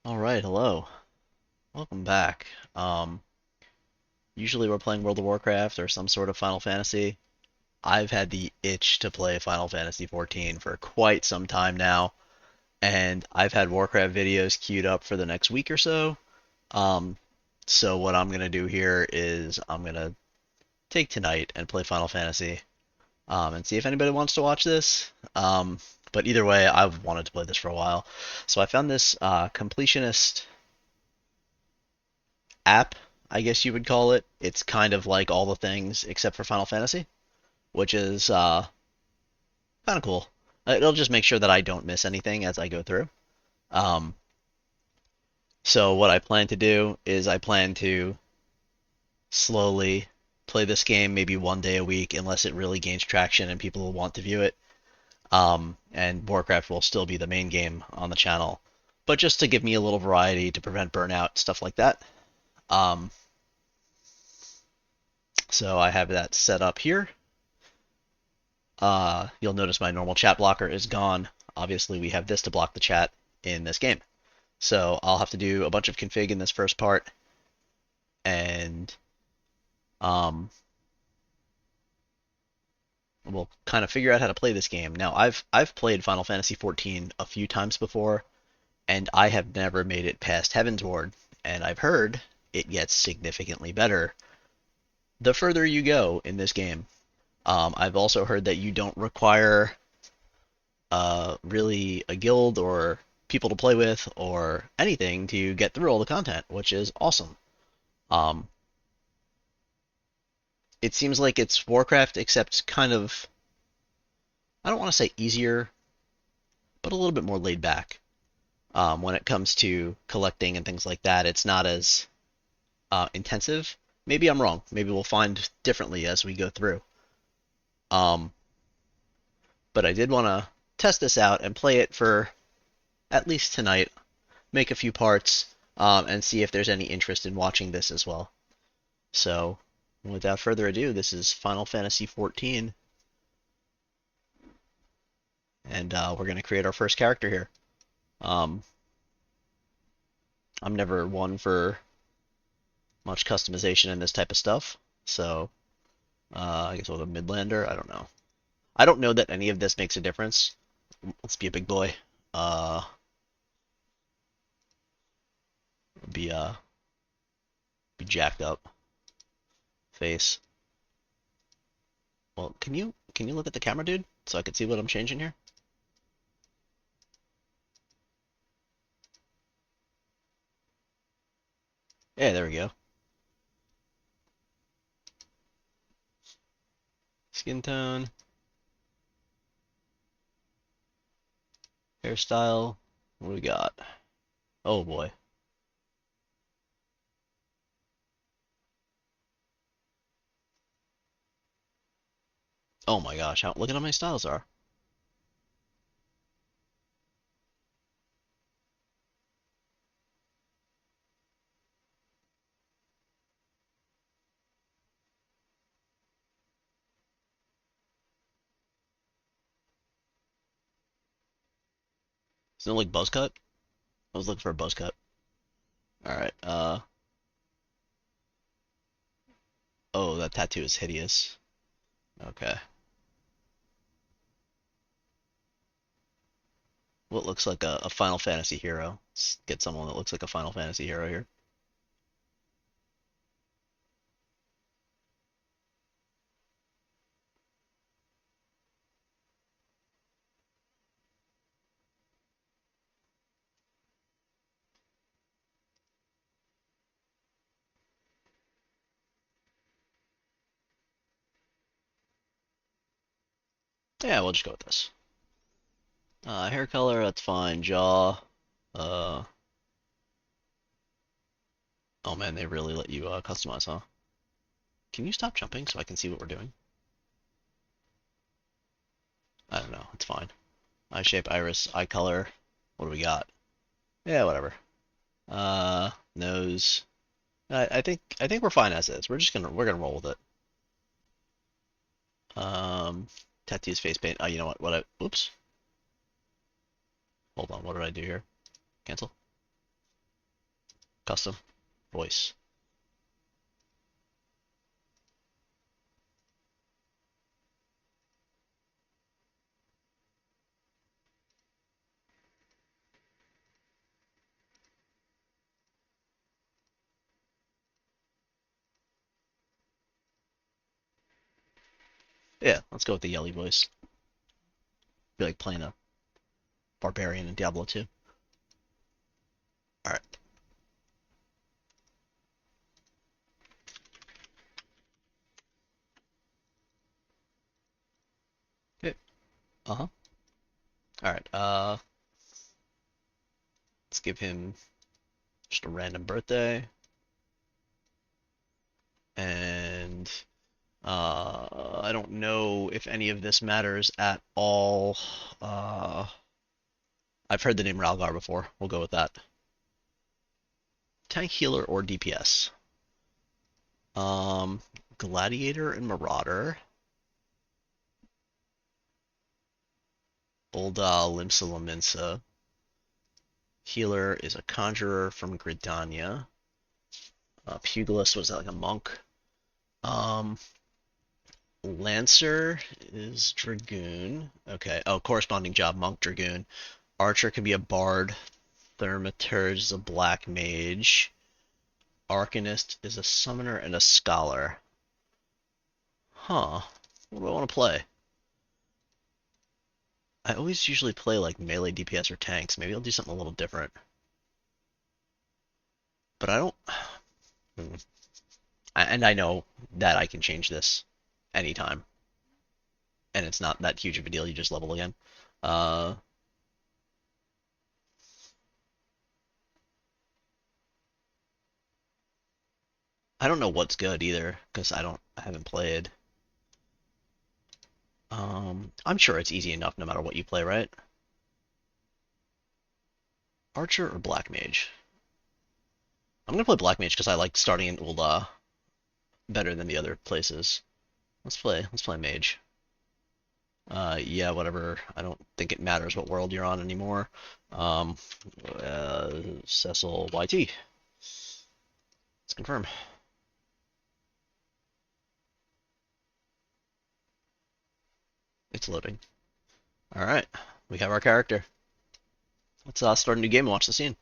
All right, hello. Welcome back. Usually we're playing World of Warcraft or some sort of Final Fantasy. I've had the itch to play Final Fantasy 14 for quite some time now, and I've had Warcraft videos queued up for the next week or so. Um, so what I'm gonna do here is I'm gonna take tonight and play Final Fantasy, and see if anybody wants to watch this. But either way, I've wanted to play this for a while. So I found this completionist app, I guess you would call it. It's kind of like all the things except for Final Fantasy, which is kind of cool. It'll just make sure that I don't miss anything as I go through. Um, so what I plan to do is I plan to slowly play this game maybe one day a week unless it really gains traction and people will want to view it. And Warcraft will still be the main game on the channel, but just to give me a little variety to prevent burnout, stuff like that. Um, so I have that set up here. You'll notice my normal chat blocker is gone. Obviously, we have this to block the chat in this game. So I'll have to do a bunch of config in this first part, and um, we'll kind of figure out how to play this game. Now, I've played Final Fantasy 14 a few times before, and I have never made it past Heavensward, and I've heard it gets significantly better the further you go in this game. I've also heard that you don't require really a guild or people to play with or anything to get through all the content, which is awesome. Um, it seems like it's Warcraft, except kind of, I don't want to say easier, but a little bit more laid back when it comes to collecting and things like that. It's not as intensive. Maybe I'm wrong. Maybe we'll find differently as we go through. Um, but I did want to test this out and play it for at least tonight, make a few parts, and see if there's any interest in watching this as well. So, without further ado, this is Final Fantasy XIV, and we're going to create our first character here. Um, I'm never one for much customization in this type of stuff, so I guess we'll go Midlander. I don't know. I don't know that any of this makes a difference. Let's be a big boy. Uh, be be jacked up face. Well, can you look at the camera, dude, so I can see what I'm changing here? Yeah, there we go. Skin tone, hairstyle. What do we got? Oh boy. Oh my gosh, look at how many styles there are. Is it like buzz cut? I was looking for a buzz cut. Alright, oh, that tattoo is hideous. Okay. What looks like a Final Fantasy hero? Let's get someone that looks like a Final Fantasy hero here. Yeah, we'll just go with this. Hair color, that's fine. Jaw. Uh, oh man, they really let you customize, huh? Can you stop jumping so I can see what we're doing? I don't know, it's fine. Eye shape, iris, eye color. What do we got? Yeah, whatever. Nose. I think we're fine as is. We're gonna roll with it. Um, tattoos, face paint. Oh, you know what? Oops. Hold on. What did I do here? Cancel. Custom voice. Yeah, let's go with the yelly voice. Be like playing a barbarian in Diablo 2. All right. Okay. Uh-huh. All right. Let's give him just a random birthday, and I don't know if any of this matters at all. I've heard the name Ralgar before. We'll go with that. Tank healer or DPS? Um, Gladiator and Marauder. Ul'Dah Limsa. Healer is a conjurer from Gridania. Pugilist was that like a monk? Um, Lancer is Dragoon. Okay. Oh, corresponding job, Monk Dragoon. Archer can be a bard. Thermaturge is a black mage. Arcanist is a summoner and a scholar. Huh. What do I want to play? I always usually play like melee DPS or tanks. Maybe I'll do something a little different. But I don't. Hmm. And I know that I can change this anytime. And it's not that huge of a deal. You just level again. Uh, I don't know what's good either because I haven't played. I'm sure it's easy enough no matter what you play, right? Archer or Black Mage? I'm gonna play Black Mage because I like starting in Ul'Dah better than the other places. Let's play Mage. Yeah, whatever. I don't think it matters what world you're on anymore. Um, Cecil YT. Let's confirm. It's loading. All right, we have our character. Let's start a new game and watch the scene.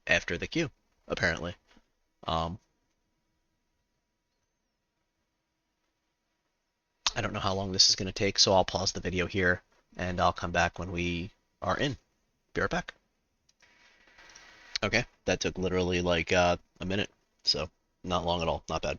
After the queue, apparently. Um, I don't know how long this is going to take, so I'll pause the video here and I'll come back when we are in. Be right back. Okay, that took literally like a minute, so not long at all. Not bad.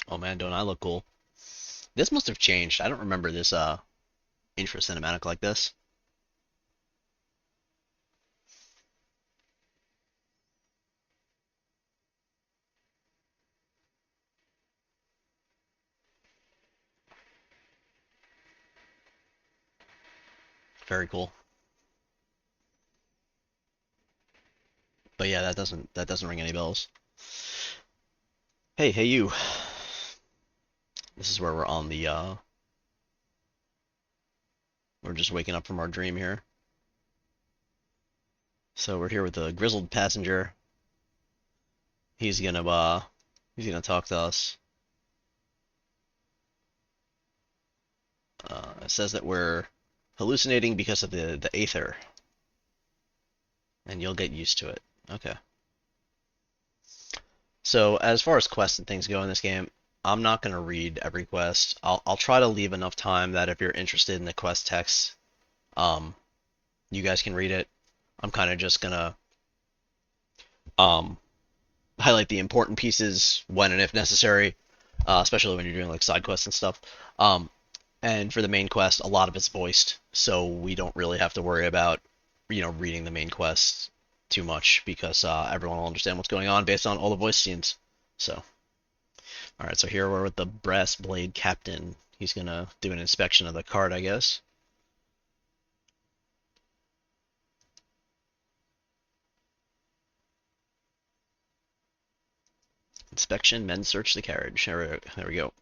Oh man, don't I look cool? This must have changed. I don't remember this intro cinematic like this. Very cool. But yeah, that doesn't ring any bells. Hey, you. This is where we're on the we're just waking up from our dream here. So we're here with the grizzled passenger. He's gonna he's gonna talk to us. It says that we're hallucinating because of the aether, and you'll get used to it. Okay. So as far as quests and things go in this game, I'm not gonna read every quest. I'll try to leave enough time that if you're interested in the quest text, um, you guys can read it. I'm kind of just gonna um highlight the important pieces when and if necessary, especially when you're doing like side quests and stuff. Um, and for the main quest, a lot of it's voiced, so we don't really have to worry about reading the main quest too much because everyone will understand what's going on based on all the voice scenes. So, all right, so here we're with the brass blade captain. He's gonna do an inspection of the card, I guess. Inspection, men search the carriage. There we go.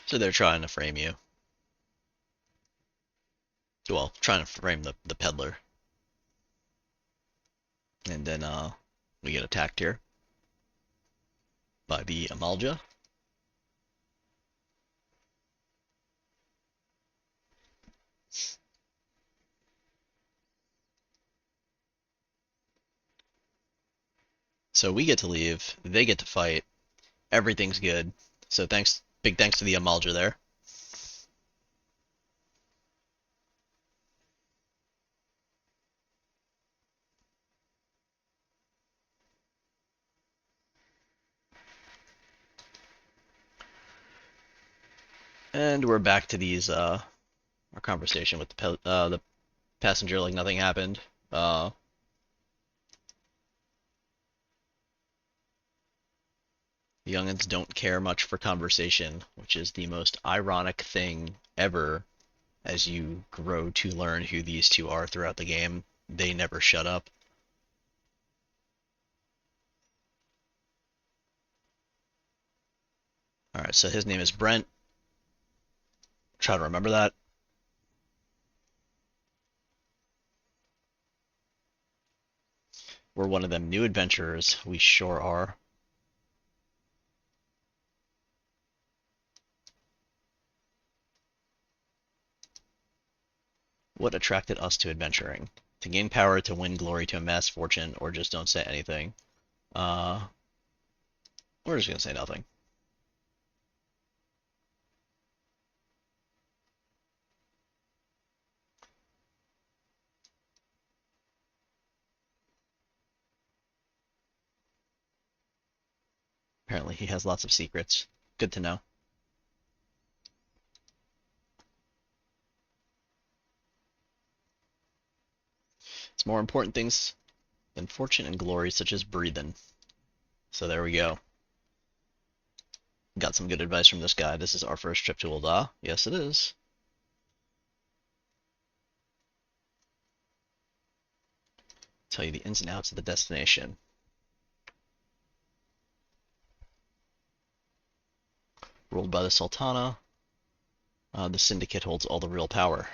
So they're trying to frame you. Well, trying to frame the peddler. And then we get attacked here by the Amalja. So we get to leave, they get to fight, everything's good. So big thanks to the Amalja there. And we're back to these our conversation with the passenger like nothing happened. Uh, Youngins don't care much for conversation, which is the most ironic thing ever as you grow to learn who these two are throughout the game. They never shut up. All right, so his name is Brent. Try to remember that. We're one of them new adventurers. We sure are. What attracted us to adventuring? To gain power, to win glory, to amass fortune, or just don't say anything? Uh, we're just gonna say nothing. Apparently he has lots of secrets. Good to know. It's more important things than fortune and glory, such as breathing. So there we go. Got some good advice from this guy. This is our first trip to Ul'Dah. Yes, it is. Tell you the ins and outs of the destination. Ruled by the Sultana, the Syndicate holds all the real power.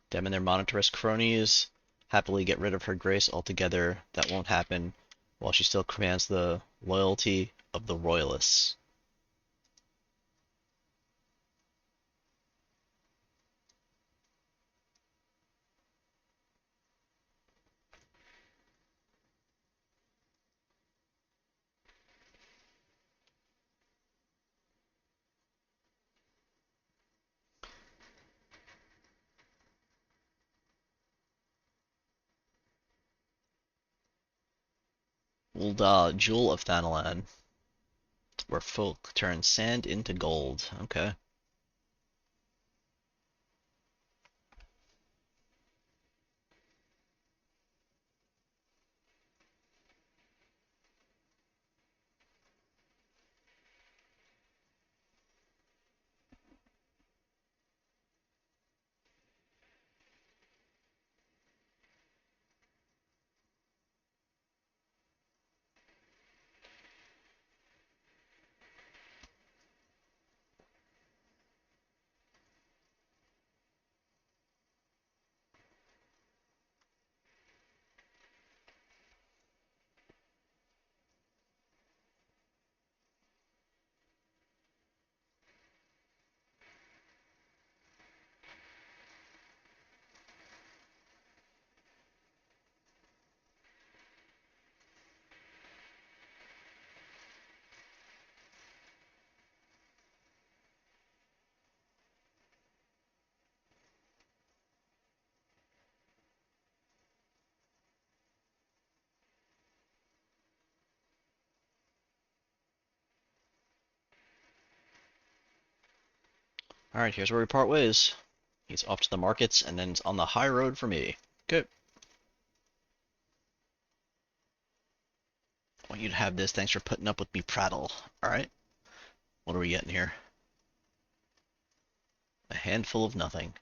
Them and their monetarist cronies happily get rid of her grace altogether. That won't happen while she still commands the loyalty of the royalists. Ul'Dah, Jewel of Thanalan, where folk turn sand into gold. Okay. Alright, here's where we part ways. He's off to the markets, and then it's on the high road for me. Good. I want you to have this. Thanks for putting up with me prattle. Alright. What are we getting here? A handful of nothing.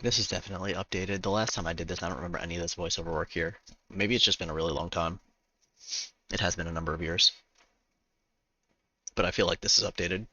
This is definitely updated. The last time I did this, I don't remember any of this voiceover work here. Maybe it's just been a really long time. It has been a number of years. But I feel like this is updated.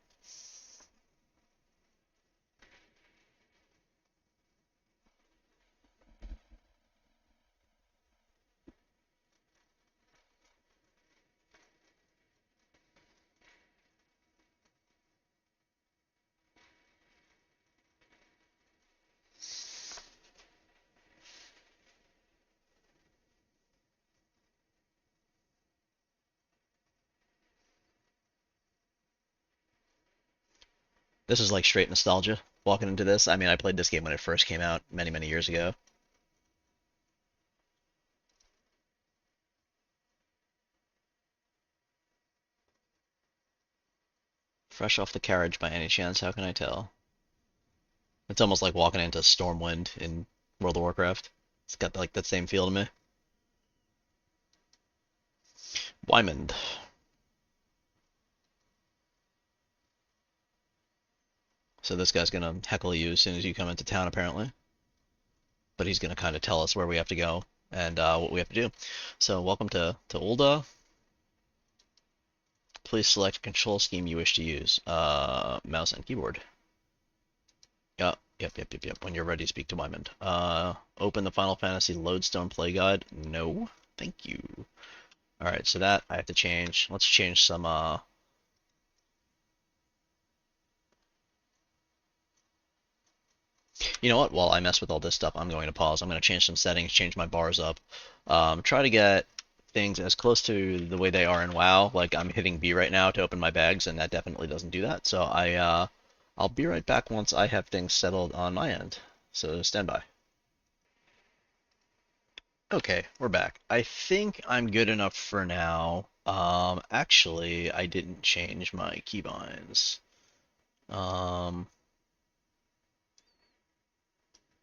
This is like straight nostalgia walking into this. I mean, I played this game when it first came out many, many years ago. Fresh off the carriage by any chance, how can I tell? It's almost like walking into Stormwind in World of Warcraft. It's got like that same feel to me. Wymond. So this guy's gonna heckle you as soon as you come into town, apparently. But he's gonna kind of tell us where we have to go and what we have to do. So welcome to Ul'Dah. Please select control scheme you wish to use. Mouse and keyboard. Yep. When you're ready, speak to Wymond. Open the Final Fantasy Lodestone Play Guide. No, thank you. All right, so that I have to change. Let's change some. You know what? While I mess with all this stuff, I'm going to pause. I'm going to change some settings, change my bars up, try to get things as close to the way they are in WoW. Like I'm hitting B right now to open my bags, and that definitely doesn't do that. So I'll be right back once I have things settled on my end. So stand by. Okay, we're back. I think I'm good enough for now. Actually, I didn't change my keybinds. Um,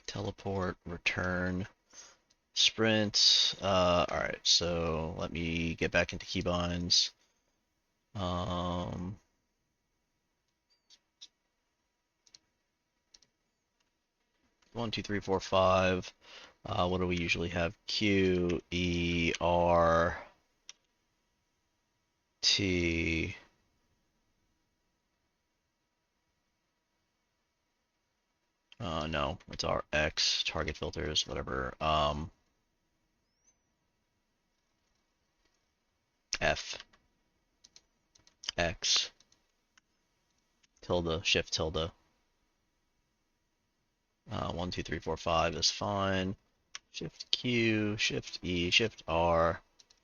Teleport, return, sprint. All right, so let me get back into keybinds. Um, 1, 2, 3, 4, 5. What do we usually have? Q, E, R, T. No, it's our X, target filters, whatever. F, X, tilde, shift tilde. 1, 2, 3, 4, 5 is fine. Shift Q, Shift E, Shift R,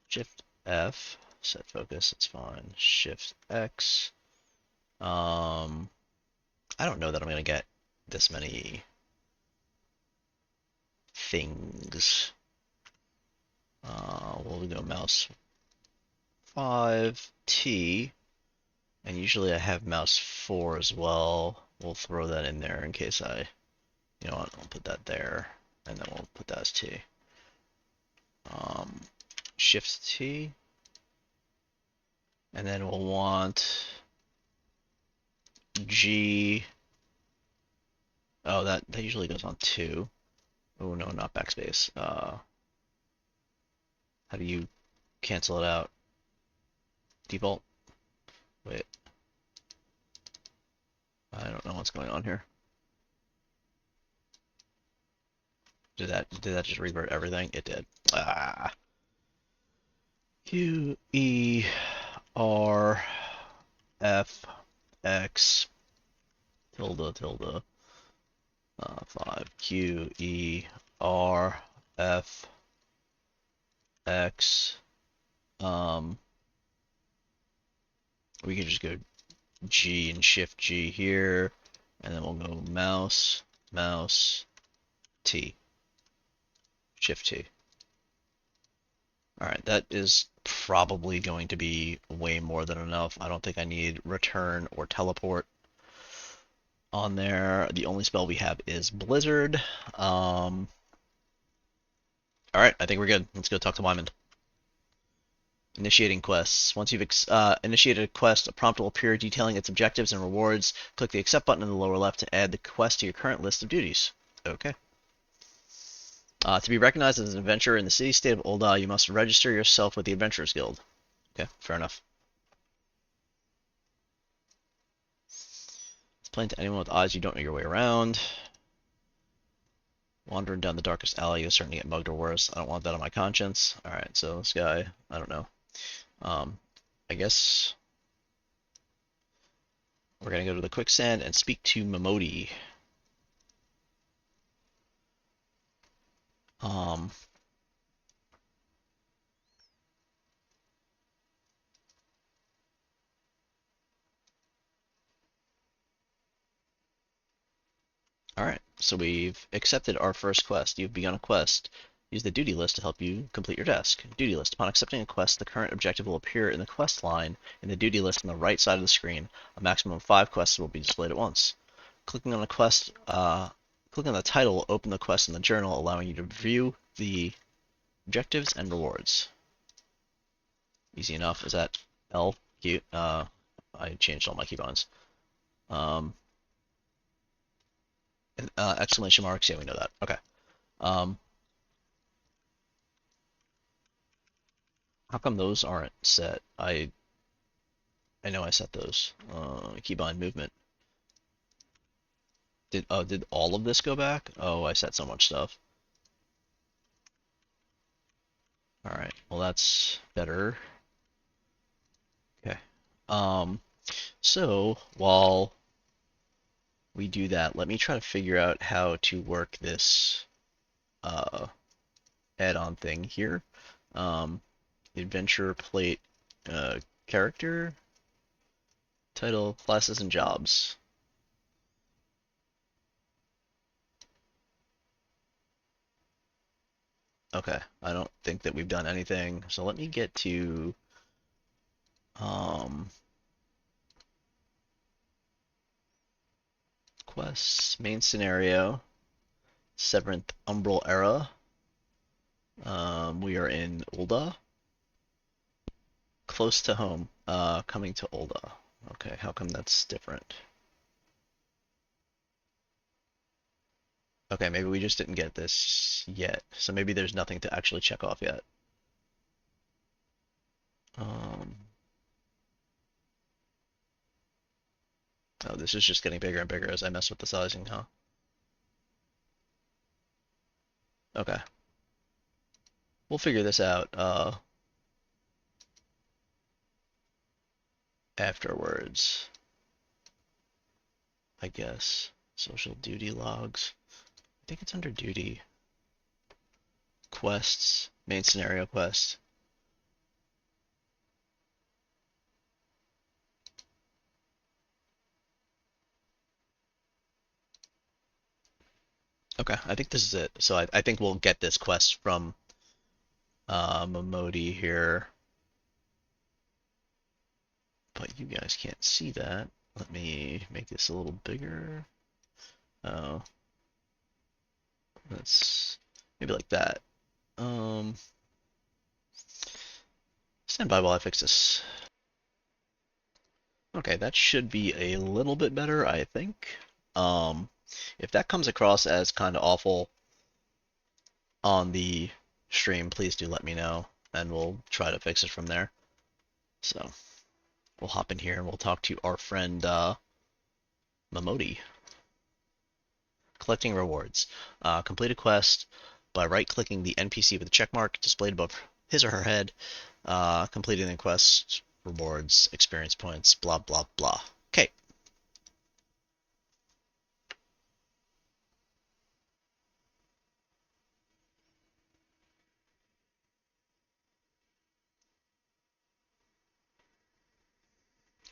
Shift F, set focus, it's fine. Shift X. I don't know that I'm gonna get this many things. We'll go mouse 5, T, and usually I have mouse 4 as well. We'll throw that in there in case you know what, I'll put that there, and then we'll put that as T. Shift T, and then we'll want G. Oh, that usually goes on 2. Oh no, not backspace. How do you cancel it out? Default? Wait. I don't know what's going on here. Did that just revert everything? It did. Ah. Q E R F X tilde tilde 5 Q E R F X. We could just go G and Shift G here, and then we'll go mouse T, Shift T. Alright, that is probably going to be way more than enough. I don't think I need return or teleport on there. The only spell we have is Blizzard. Alright, I think we're good. Let's go talk to Wyman. Initiating quests. Once you've initiated a quest, a prompt will appear detailing its objectives and rewards. Click the accept button in the lower left to add the quest to your current list of duties. Okay. To be recognized as an adventurer in the city-state of Ul'Dah, you must register yourself with the Adventurers Guild. Okay, fair enough. Explain to anyone with eyes you don't know your way around. Wandering down the darkest alley, you'll certainly get mugged or worse. I don't want that on my conscience. Alright, so this guy, I don't know. I guess we're gonna go to the quicksand and speak to Momodi. Alright, so we've accepted our first quest. You've begun a quest. Use the duty list to help you complete your task. Duty list. Upon accepting a quest, the current objective will appear in the quest line in the duty list on the right side of the screen. A maximum of 5 quests will be displayed at once. Clicking on a quest, clicking on the title will open the quest in the journal, allowing you to view the objectives and rewards. Easy enough. Is that L? Q? I changed all my keybinds. Exclamation marks. Yeah, we know that. Okay. How come those aren't set? I know I set those. Keybind movement. Did all of this go back? Oh, I set so much stuff. Alright, well that's better. Okay. So while we do that, let me try to figure out how to work this add-on thing here. Adventure plate character title, classes, and jobs. Okay, I don't think that we've done anything. So let me get to quests, main scenario, Seventh Umbral Era. We are in Ul'Dah. Close to home. Coming to Ul'Dah. Okay, how come that's different? Okay, maybe we just didn't get this yet. So maybe there's nothing to actually check off yet. Oh, this is just getting bigger and bigger as I mess with the sizing, huh? Okay. We'll figure this out afterwards, I guess. Social duty logs. I think it's under duty. Quests. Main scenario quest. Okay, I think this is it. So I think we'll get this quest from Momodi here, but you guys can't see that. Let me make this a little bigger. Oh, that's maybe like that. Um, Stand by while I fix this. Okay, that should be a little bit better, I think. Um, if that comes across as kind of awful on the stream, please do let me know, and we'll try to fix it from there. So we'll hop in here and we'll talk to our friend Momodi. Collecting rewards. Complete a quest by right-clicking the NPC with a checkmark displayed above his or her head. Completing the quest rewards, experience points, blah blah blah. Okay.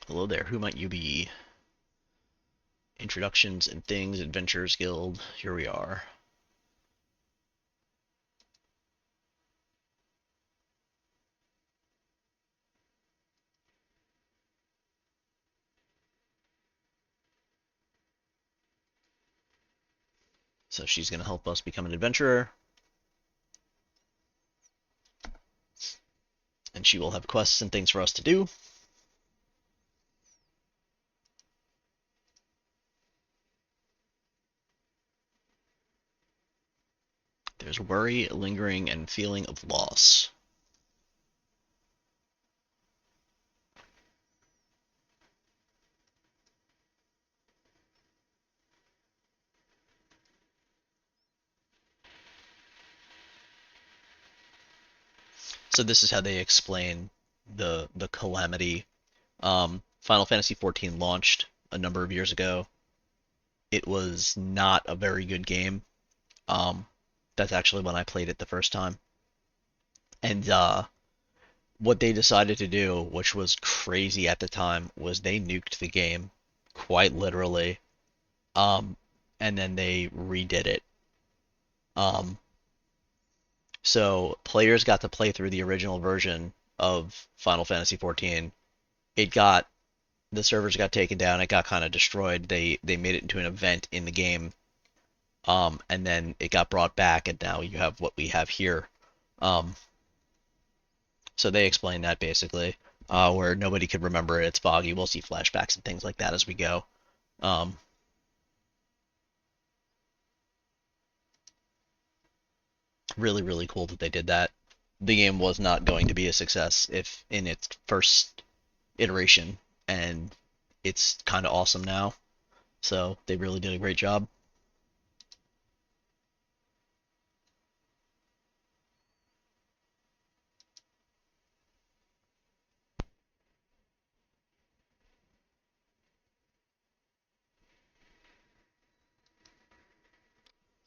Hello there. Who might you be? Introductions and things, Adventurers Guild. Here we are. So she's going to help us become an adventurer, and she will have quests and things for us to do. There's worry, lingering, and feeling of loss. So this is how they explain the calamity. Final Fantasy XIV launched a number of years ago. It was not a very good game. Um, that's actually when I played it the first time. And what they decided to do, which was crazy at the time, was they nuked the game, quite literally. Um, and then they redid it. Um, so players got to play through the original version of Final Fantasy XIV. It got the servers got taken down. It got kind of destroyed. They made it into an event in the game, and then it got brought back, and now you have what we have here. Um, so they explain that basically, where nobody could remember it. It's foggy. We'll see flashbacks and things like that as we go. Um, Really, really cool that they did that. The game was not going to be a success if in its first iteration, and it's kind of awesome now. So they really did a great job.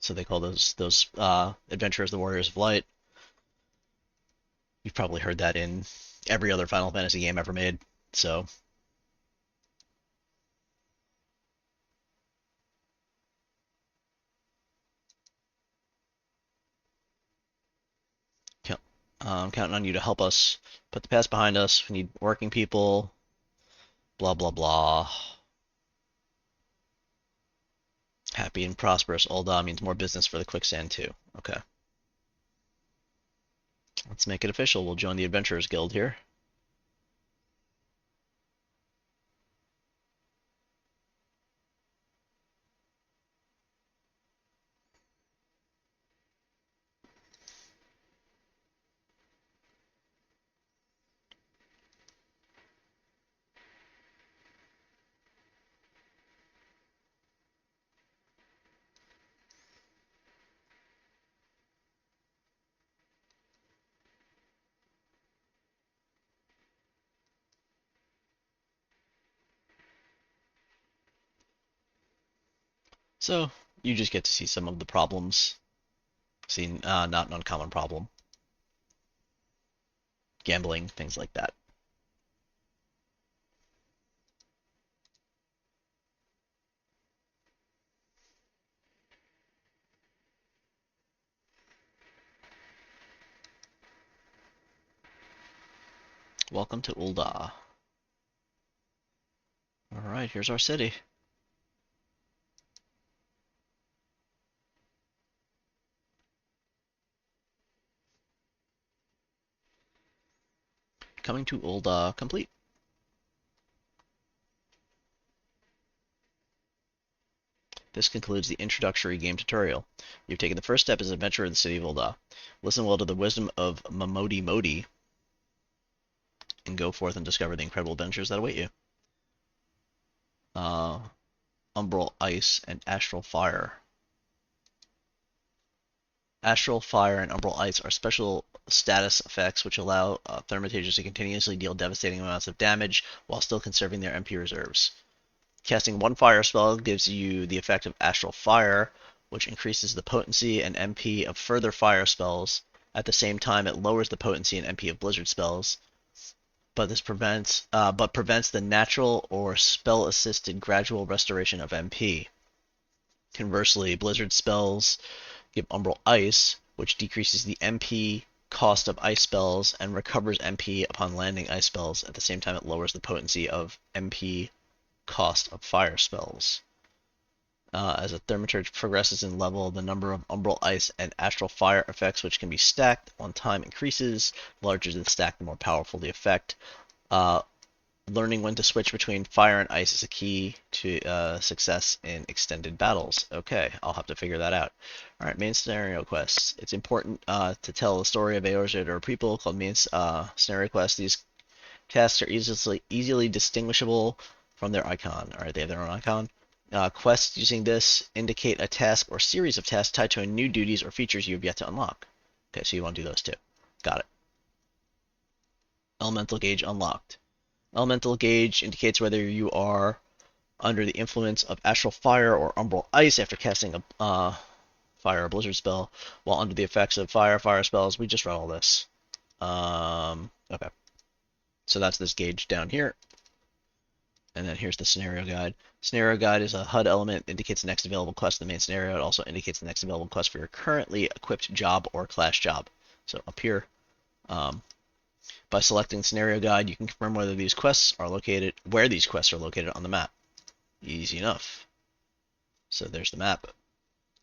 So they call those adventurers the Warriors of Light. You've probably heard that in every other Final Fantasy game ever made. So counting on you to help us put the past behind us. We need working people. Blah blah blah. Happy and prosperous Ul'Dah means more business for the quicksand too. Okay, let's make it official. We'll join the Adventurers Guild here. So you just get to see some of the problems. See, not an uncommon problem. Gambling, things like that. Welcome to Ul'Dah. Alright, here's our city. Coming to Ul'Dah complete. This concludes the introductory game tutorial. You've taken the first step as an adventurer in the city of Ul'Dah. Listen well to the wisdom of Mamodi Modi and go forth and discover the incredible adventures that await you. Umbral Ice and Astral Fire. Astral Fire and Umbral Ice are special status effects which allow Thermitages to continuously deal devastating amounts of damage while still conserving their MP reserves. Casting one fire spell gives you the effect of Astral Fire, which increases the potency and MP of further fire spells. At the same time, it lowers the potency and MP of Blizzard spells, but this prevents the natural or spell-assisted gradual restoration of MP. Conversely, Blizzard spells give Umbral Ice, which decreases the MP cost of ice spells and recovers MP upon landing ice spells. At the same time, it lowers the potency of MP cost of fire spells. As a Thaumaturge progresses in level, the number of Umbral Ice and Astral Fire effects which can be stacked on time increases. The larger the stack, the more powerful the effect. Learning when to switch between fire and ice is a key to success in extended battles. Okay, I'll have to figure that out. Alright, main scenario quests. It's important to tell the story of Eorzea or people called main scenario quests. These tasks are easily distinguishable from their icon. Alright, they have their own icon. Quests using this indicate a task or series of tasks tied to new duties or features you have yet to unlock. Okay, so you want to do those too. Got it. Elemental Gauge unlocked. Elemental Gauge indicates whether you are under the influence of Astral Fire or Umbral Ice after casting a Fire or Blizzard spell, while under the effects of fire spells. We just read all this. Okay. So that's this gauge down here. And then here's the scenario guide. Scenario guide is a HUD element that indicates the next available quest in the main scenario. It also indicates the next available quest for your currently equipped job or class job. So up here, by selecting scenario guide, you can confirm whether these quests are located, where these quests are located on the map. Easy enough. So there's the map.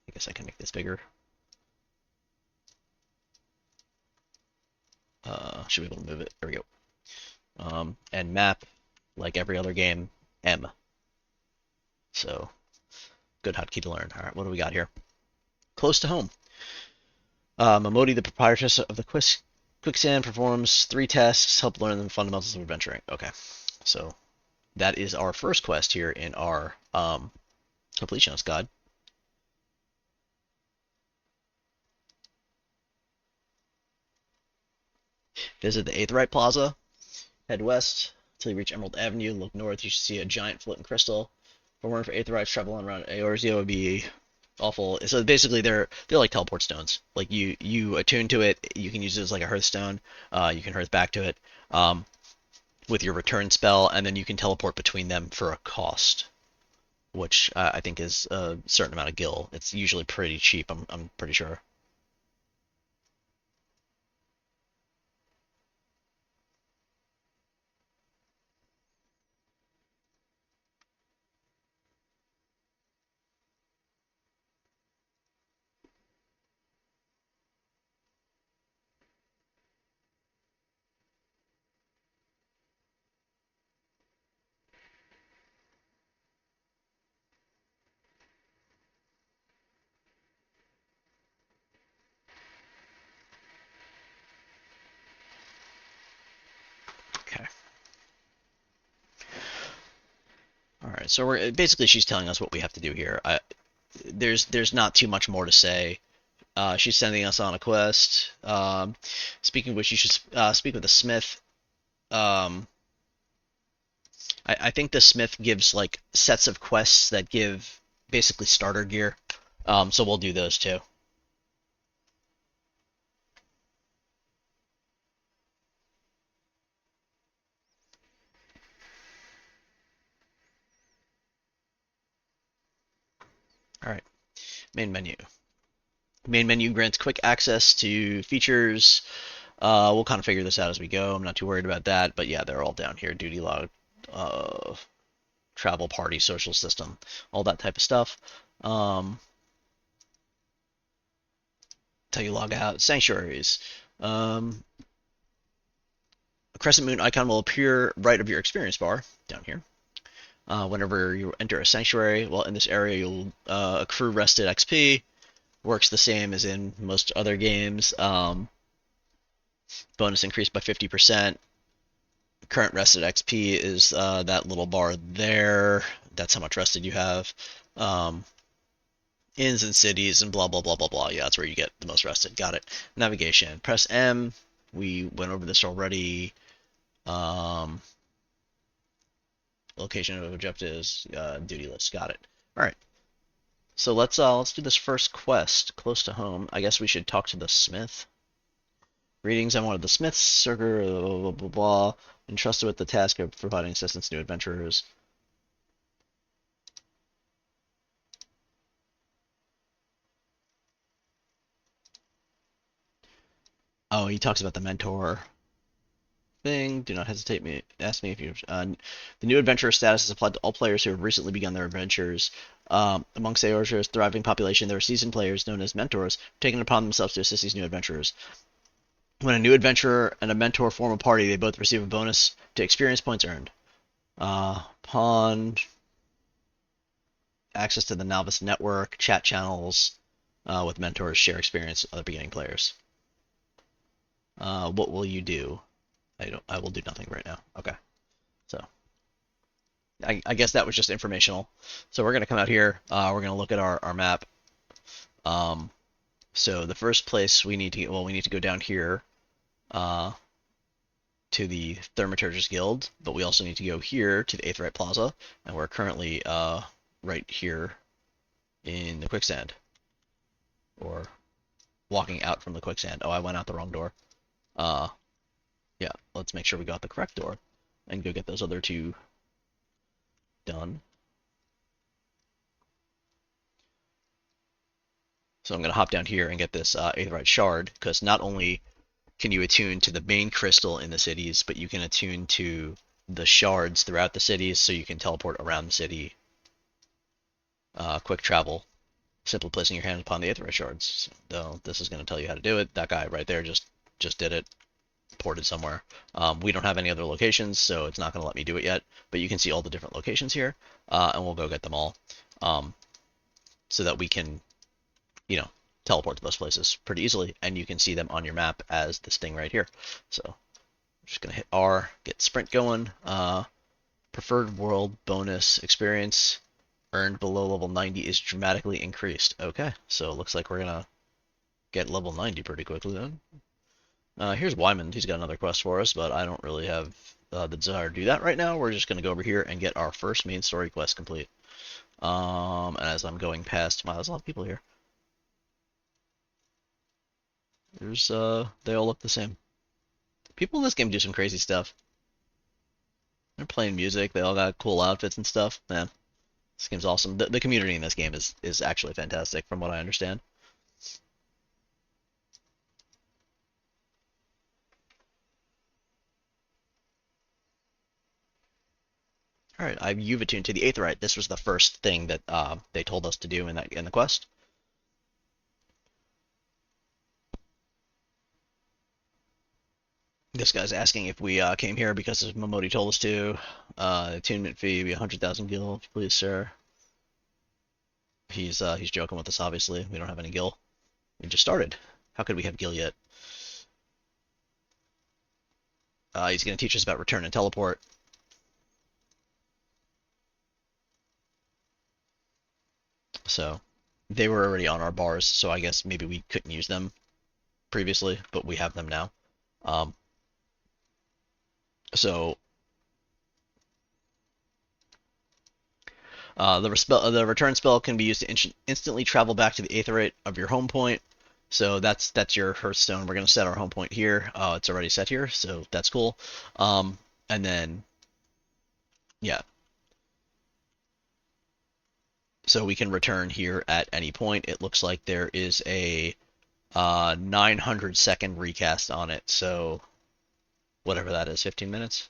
I guess I can make this bigger. Should be able to move it. There we go. And map, like every other game, M. So, good hotkey to learn. All right, what do we got here? Close to home. Mamodi, the proprietress of the Quicksand, performs 3 tasks, help learn the fundamentals of adventuring. Okay, so that is our first quest here in our completionist guide. Visit the Aetheryte Plaza. Head west until you reach Emerald Avenue. Look north. You should see a giant floating crystal. For one for Aetherytes, traveling around Eorzea would be awful. So basically, they're like teleport stones. Like you attune to it, you can use it as like a hearthstone. You can hearth back to it with your return spell, and then you can teleport between them for a cost, which I think is a certain amount of gil. It's usually pretty cheap. I'm pretty sure. Okay. All right. So we're basically she's telling us what we have to do here. There's not too much more to say. She's sending us on a quest. Speaking of which, you should speak with the smith. I think the smith gives like sets of quests that give basically starter gear. So we'll do those too. All right, main menu. Main menu grants quick access to features. We'll kind of figure this out as we go. I'm not too worried about that, but yeah, they're all down here. Duty log, uh, travel party, social system, all that type of stuff. Um, Until you log out. Sanctuaries. Um, a crescent moon icon will appear right of your experience bar down here. Whenever you enter a sanctuary, well, in this area you'll accrue rested XP. Works the same as in most other games. Bonus increased by 50%. Current rested XP is that little bar there. That's how much rested you have. Um, Inns and cities and blah blah blah blah blah. Yeah, that's where you get the most rested. Got it. Navigation. Press M. We went over this already. Um, Location of objectives. Duty list. Got it. All right. So let's do this first quest close to home. I guess we should talk to the smith. Greetings, I'm one of the smiths, Circer, blah, blah, blah, blah, entrusted with the task of providing assistance to new adventurers. Oh, he talks about the mentor thing. Do not hesitate me. Ask me if you. The new adventurer status is applied to all players who have recently begun their adventures. Amongst Eorze's thriving population, there are seasoned players known as mentors, taking it upon themselves to assist these new adventurers. When a new adventurer and a mentor form a party, they both receive a bonus to experience points earned. Upon access to the novice network, chat channels with mentors, share experience with other beginning players. What will you do? I will do nothing right now. Okay. So I guess that was just informational. So we're gonna come out here. We're gonna look at our map. Um, so the first place we need to we need to go down here to the Thaumaturgus Guild, but we also need to go here to the Aetheryte Plaza, and we're currently right here in the quicksand, or walking out from the quicksand. Oh, I went out the wrong door. Uh, yeah, let's make sure we got the correct door and go get those other two done. So I'm going to hop down here and get this Aetheryte Shard, because not only can you attune to the main crystal in the cities, but you can attune to the shards throughout the cities, so you can teleport around the city, quick travel, simply placing your hands upon the Aetheryte Shards. So this is going to tell you how to do it. That guy right there just did it. Ported somewhere. We don't have any other locations, so it's not going to let me do it yet, but you can see all the different locations here, and we'll go get them all, so that we can, teleport to those places pretty easily, and you can see them on your map as this thing right here. So I'm just going to hit R, get sprint going. Preferred world bonus experience earned below level 90 is dramatically increased. Okay, so it looks like we're going to get level 90 pretty quickly then. Here's Wyman. He's got another quest for us, but I don't really have the desire to do that right now. We're just going to go over here and get our first main story quest complete. And as I'm going past, wow, there's a lot of people here. They all look the same. People in this game do some crazy stuff. They're playing music. They all got cool outfits and stuff. Man, this game's awesome. The community in this game is actually fantastic, from what I understand. All right, you've attuned to the Aetheryte. This was the first thing that they told us to do in the quest. This guy's asking if we came here because Momodi told us to. Attunement fee be 100,000 gil, please, sir. He's joking with us. Obviously, we don't have any gil. We just started. How could we have gil yet? He's going to teach us about return and teleport. So they were already on our bars, so I guess maybe we couldn't use them previously, but we have them now. Um, so The return spell can be used to instantly travel back to the aetheryte of your home point. So that's your Hearthstone. We're gonna set our home point here. It's already set here, so that's cool. And then yeah, so we can return here at any point. It looks like there is a 900-second recast on it. So whatever that is, 15 minutes.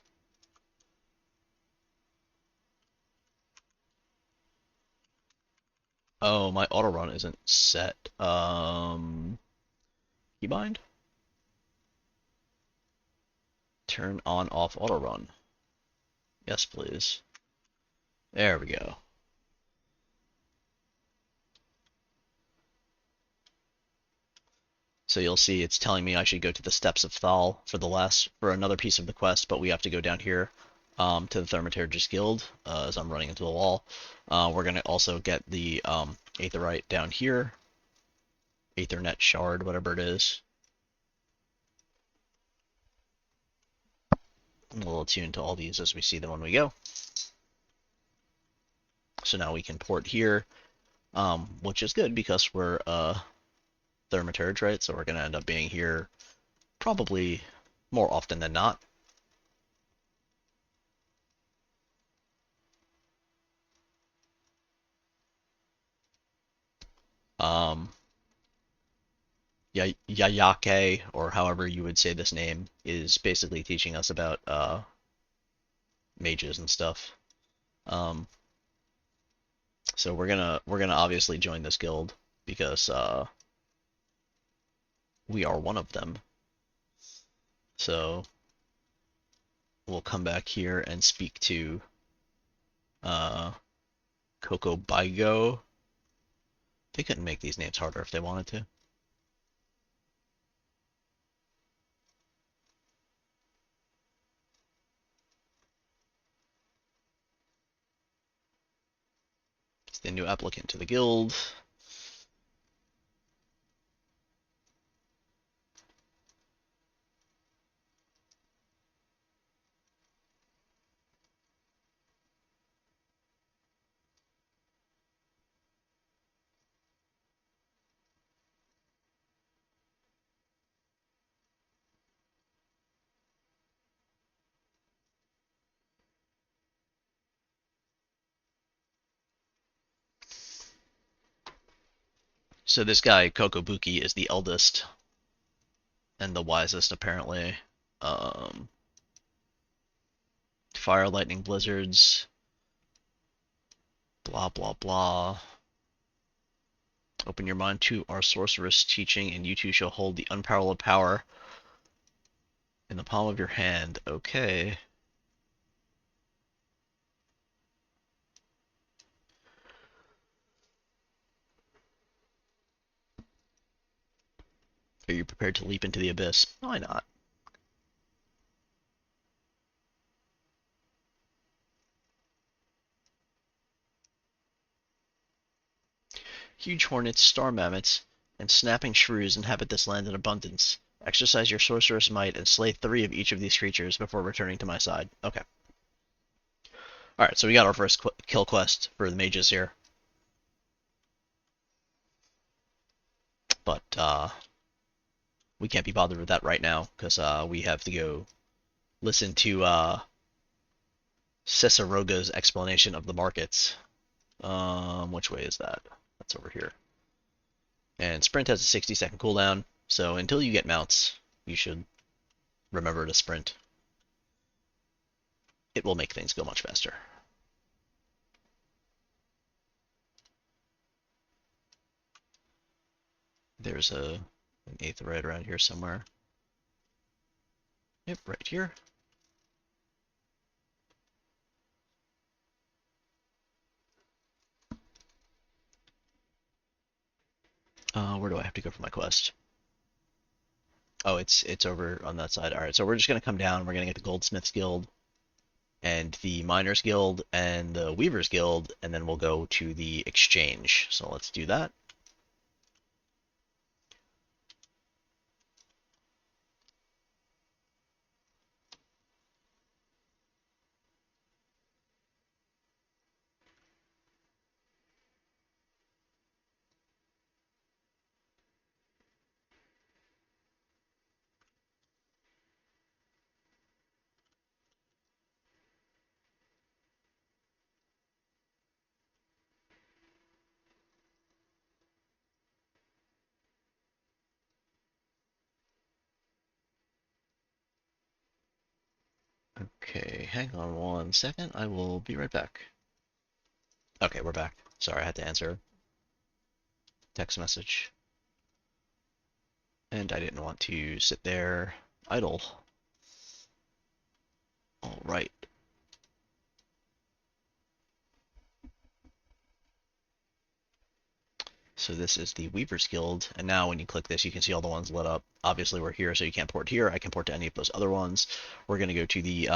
Oh, my auto run isn't set. Keybind? Turn on off auto run. Yes, please. There we go. So you'll see it's telling me I should go to the Steps of Thal for another piece of the quest, but we have to go down here to the Thaumaturgist Guild as I'm running into the wall. We're gonna also get the Aetherite down here, Aethernet Shard, whatever it is. We'll attune to all these as we see them when we go. So now we can port here, which is good because we're Thaumaturge, right? So we're gonna end up being here probably more often than not. Um, Yayake, or however you would say this name, is basically teaching us about mages and stuff. Um, so we're gonna obviously join this guild because we are one of them. So we'll come back here and speak to uh, Coco Baigo. They couldn't make these names harder if they wanted to. It's the new applicant to the guild. So this guy, Kokobuki, is the eldest and the wisest, apparently. Um, Fire, lightning, blizzards, blah, blah, blah. Open your mind to our sorceress teaching, and you too shall hold the unparalleled power in the palm of your hand. Okay. Are you prepared to leap into the abyss? Why not? Huge hornets, star mammoths, and snapping shrews inhabit this land in abundance. Exercise your sorceress might and slay 3 of each of these creatures before returning to my side. Okay. Alright, so we got our first kill quest for the mages here. But, we can't be bothered with that right now, because, we have to go listen to, Cesaroga's explanation of the markets. Which way is that? That's over here. And sprint has a 60-second cooldown, so until you get mounts, you should remember to sprint. It will make things go much faster. There's an aetheryte around here somewhere. Yep, right here. Where do I have to go for my quest? Oh, it's over on that side. All right, so we're just gonna come down. We're gonna get the Goldsmiths Guild and the Miners Guild and the Weavers Guild, and then we'll go to the Exchange. So let's do that. Okay, hang on 1 second. I will be right back. Okay, we're back. Sorry, I had to answer text message. And I didn't want to sit there idle. All right. So this is the Weaver's Guild, and now when you click this, you can see all the ones lit up. Obviously, we're here, so you can't port here. I can port to any of those other ones. We're going to go to the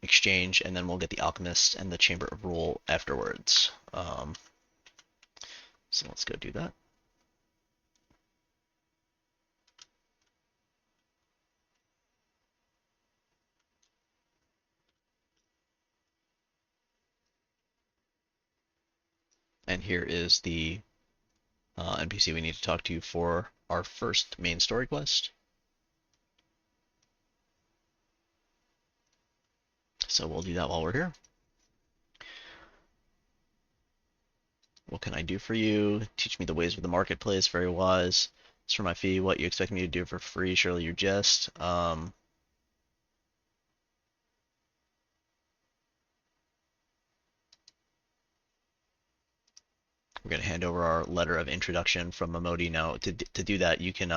Exchange, and then we'll get the Alchemist and the Chamber of Rule afterwards. So let's go do that. And here is the NPC we need to talk to for our first main story quest. So we'll do that while we're here. What can I do for you? Teach me the ways of the marketplace. Very wise. It's for my fee. What you expect me to do for free? Surely you jest. We're going to hand over our letter of introduction from Momodi. Now, to do that, you can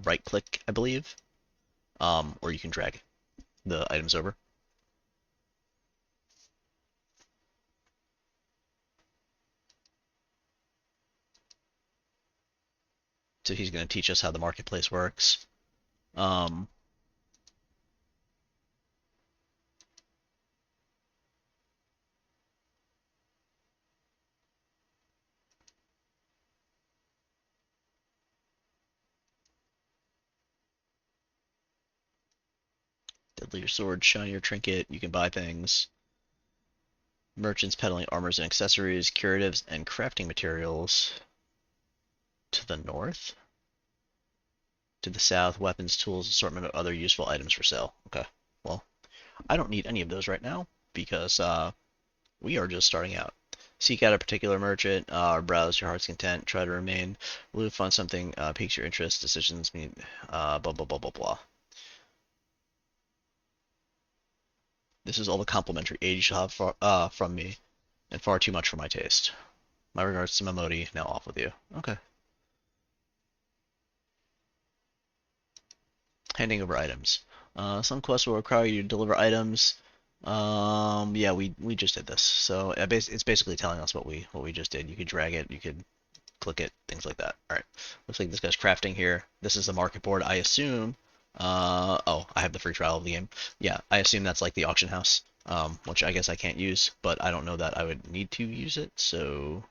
right click, I believe, or you can drag the items over. So he's going to teach us how the marketplace works. Deadlier sword, shinier trinket. You can buy things. Merchants peddling armors and accessories, curatives, and crafting materials. To the north. To the south, weapons, tools, assortment of other useful items for sale. Okay, well, I don't need any of those right now because we are just starting out. Seek out a particular merchant, or browse your heart's content. Try to remain aloof on something piques your interest. Decisions mean blah blah blah blah blah. This is all the complimentary aid you shall have from me, and far too much for my taste. My regards to Momodi. Now off with you. Okay. Handing over items. Some quests will require you to deliver items. Yeah, we just did this, so it's basically telling us what we just did. You could drag it, you could click it, things like that. All right. Looks like this guy's crafting here. This is the market board, I assume. Oh, I have the free trial of the game. Yeah, I assume that's like the auction house, which I guess I can't use, but I don't know that I would need to use it, so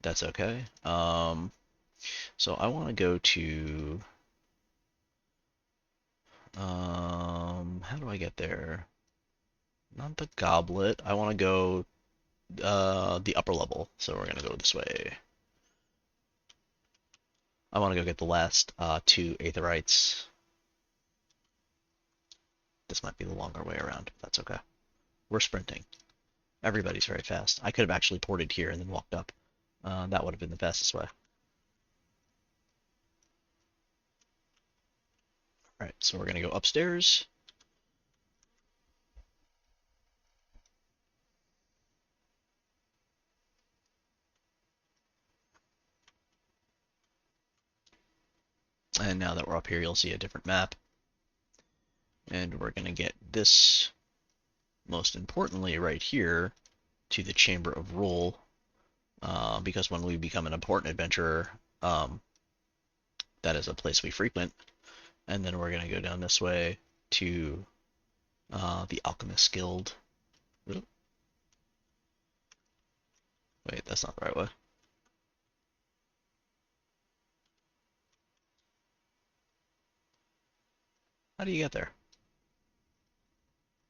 that's okay. So I want to go to how do I get there? Not the goblet. I want to go the upper level, so we're gonna go this way. I want to go get the last two aetherites. This might be the longer way around. That's okay. We're sprinting. Everybody's very fast. I could have actually ported here and then walked up. That would have been the fastest way. Alright, so we're going to go upstairs. And now that we're up here, you'll see a different map. And we're going to get this, most importantly, right here, to the Chamber of Rule. Because when we become an important adventurer, that is a place we frequent. And then we're going to go down this way to the Alchemist Guild. Wait, that's not the right way. How do you get there?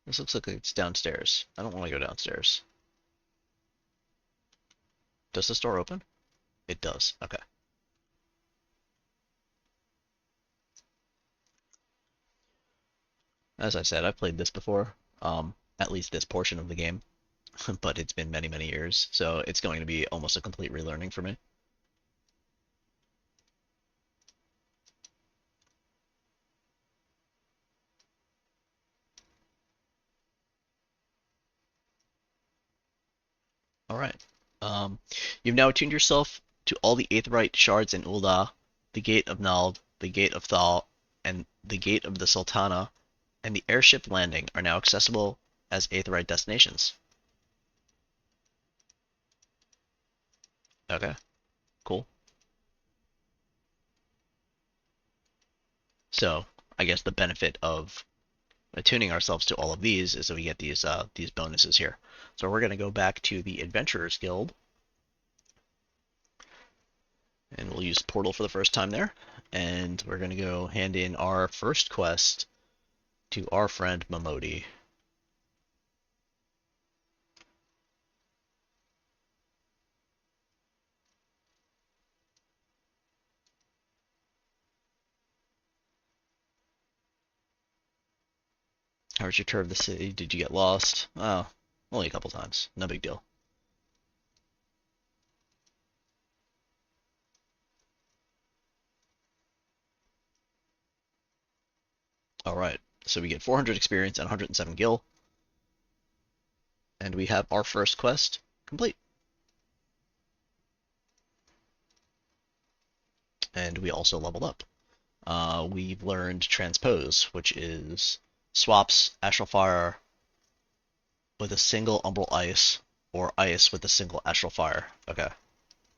This looks like it's downstairs. I don't want to go downstairs. Does this door open? It does. Okay. As I said, I've played this before. At least this portion of the game. But it's been many, many years, so it's going to be almost a complete relearning for me. All right. You've now attuned yourself to all the Aetheryte shards in Ul'Dah, the Gate of Nald, the Gate of Thal, and the Gate of the Sultana, and the airship landing are now accessible as Aetheryte destinations. Okay, cool. So I guess the benefit of attuning ourselves to all of these is that we get these bonuses here. So we're going to go back to the Adventurers Guild, and we'll use Portal for the first time there. And we're going to go hand in our first quest to our friend Momodi. How was your tour of the city? Did you get lost? Oh, only a couple times. No big deal. All right. So we get 400 experience and 107 gil, and we have our first quest complete. And we also leveled up. We've learned Transpose, which is swaps Astral Fire with a single Umbral Ice or Ice with a single Astral Fire. Okay.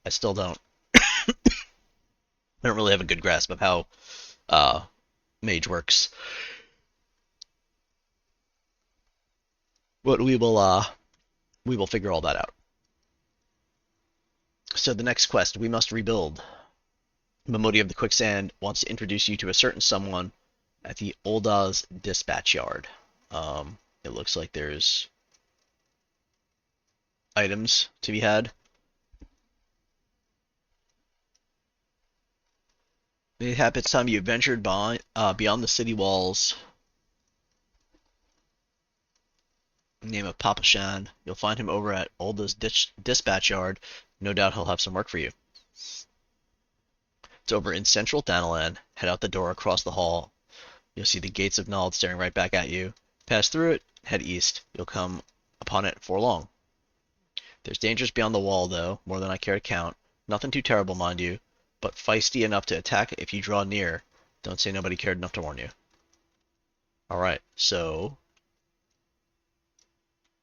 I still don't I don't really have a good grasp of how Mage works. But we will figure all that out. So the next quest, we must rebuild. Momodi of the Quicksand wants to introduce you to a certain someone at the Ul'Dah's dispatch yard. It looks like there's items to be had. Mayhap it's time you ventured beyond the city walls. Name of Papa Shan. You'll find him over at Ul'Dah's dispatch yard. No doubt he'll have some work for you. It's over in central Danalan. Head out the door across the hall. You'll see the gates of Nald staring right back at you. Pass through it, head east. You'll come upon it before long. There's dangers beyond the wall, though, more than I care to count. Nothing too terrible, mind you, but feisty enough to attack if you draw near. Don't say nobody cared enough to warn you. Alright, so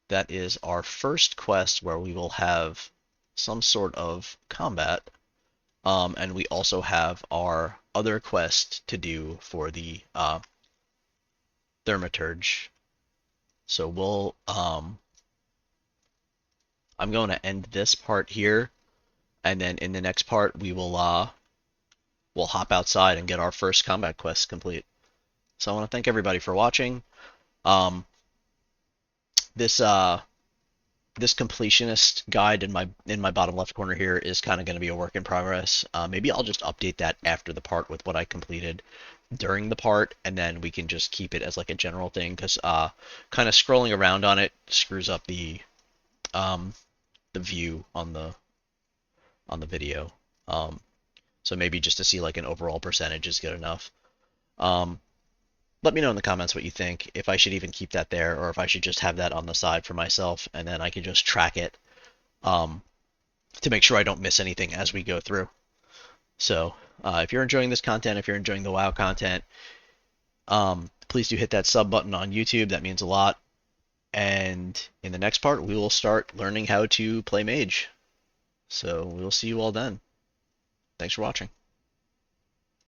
that is our first quest where we will have some sort of combat. And we also have our other quest to do for the Thaumaturge. So I'm going to end this part here, and then in the next part we'll hop outside and get our first combat quest complete. So I want to thank everybody for watching. Um, this this completionist guide in my bottom left corner here is kind of going to be a work in progress. Maybe I'll just update that after the part with what I completed during the part, and then we can just keep it as like a general thing, because kind of scrolling around on it screws up the view on the video. So maybe just to see like an overall percentage is good enough. Let me know in the comments what you think, if I should even keep that there, or if I should just have that on the side for myself, and then I can just track it to make sure I don't miss anything as we go through. So if you're enjoying this content, if you're enjoying the WoW content, please do hit that sub button on YouTube. That means a lot. And in the next part, we will start learning how to play Mage. So we'll see you all then. Thanks for watching.